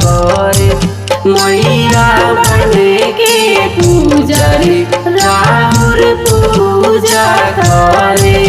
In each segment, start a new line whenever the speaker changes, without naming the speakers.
करे। मैया बने के पुजारी राउर पूजा करे।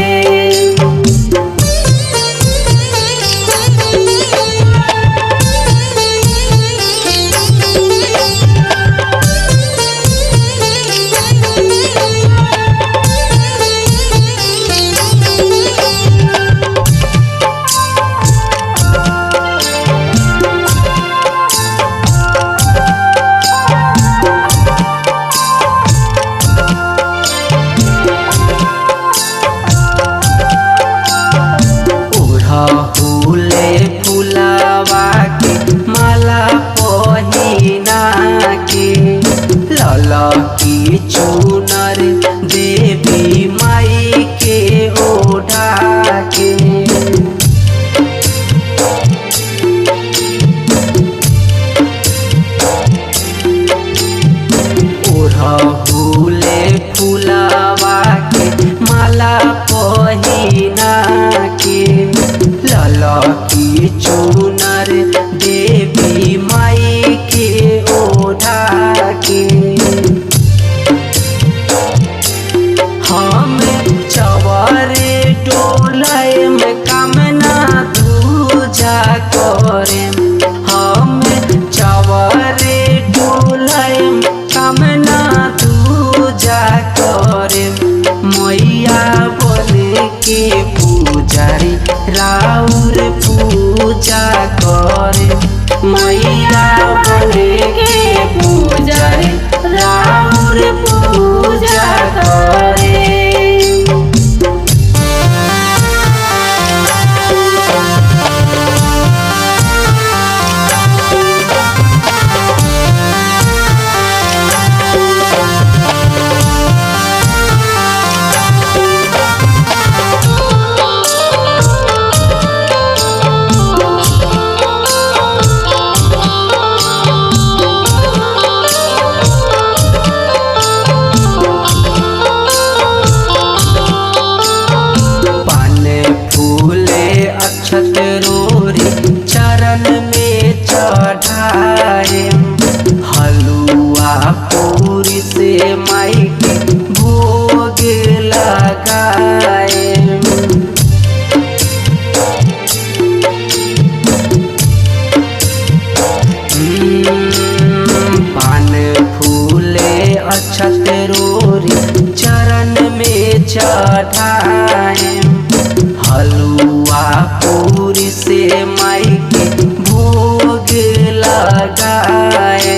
फूले फुलावा के माला पहिना के लाला की चुनर देवी माई के ओढ़ा के। फूले फुलावा के माला पहिना के लाला की चुनर देवी माई के ओढ़ा के। हम चवरे डोलाए में कामना दूजा करे। हम चवरे डोलाए में कामना दूजा करे। मैया बने के पुजारी राउर पूजा करे। मैया बने के पुजारी राउर पूजा करे। अक्षत रोरी चरण में चढ़ाए। हलुआ पूरी से माई के भोग लगाए। पान फूले अक्षत रोरी चरण में चढ़ाए। हलुआ पूरी से माई के भोग लगाए।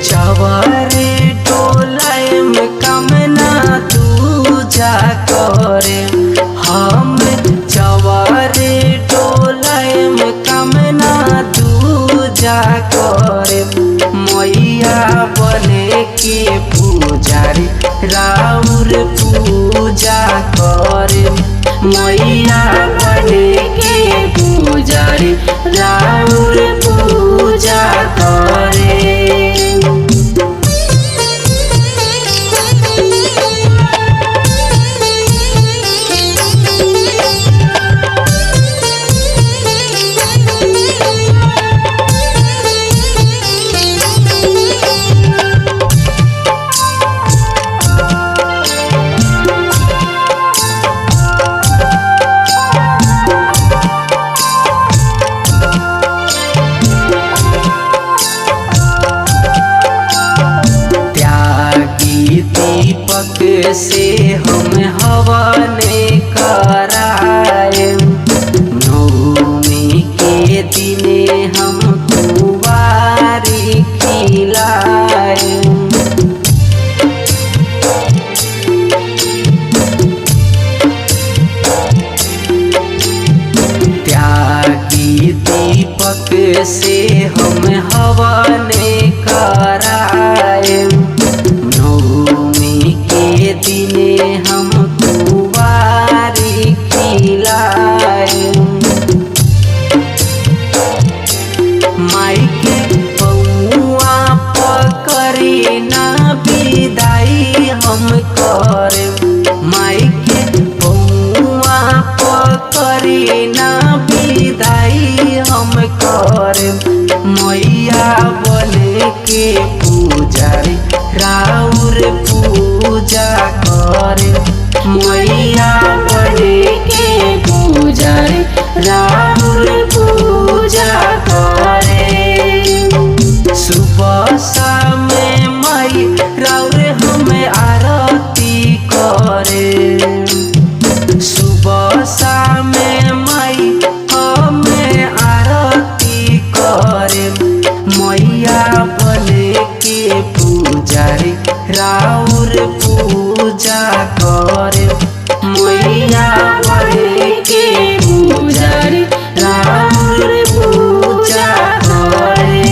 चवरे डोलाए में कामना दूजा करे। हम चवरे डोलाए में कामना दूजा करे। मैया बने के पुजारी राउर पूजा करे। मैया बने के पुजारी राउर पूजा करे। दीपक से हम हवने कराए। नवमी के दिने हम कुंवारी खिलाए। त्यागी दीपक से हम हवने कराए। नवमी के दिने हम कुंवारी खिलाए। माई के पौआ पकड़ी ना विदाई हम करे। माई के पौआ पकड़ी ना करे मैया बने के पुजारी राउर पूजा करे मैया बने के पुजारी राउर पूजा करे सुबह शाम माई राउर हमें आरती करे सुबह शाम माई हमें आरती करे मैया बने के पुजारी राउर पूजा करे मैया बने के पुजारी राउर पूजा करे।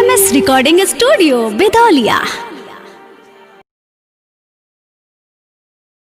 MS Recording Studio, Bidolia।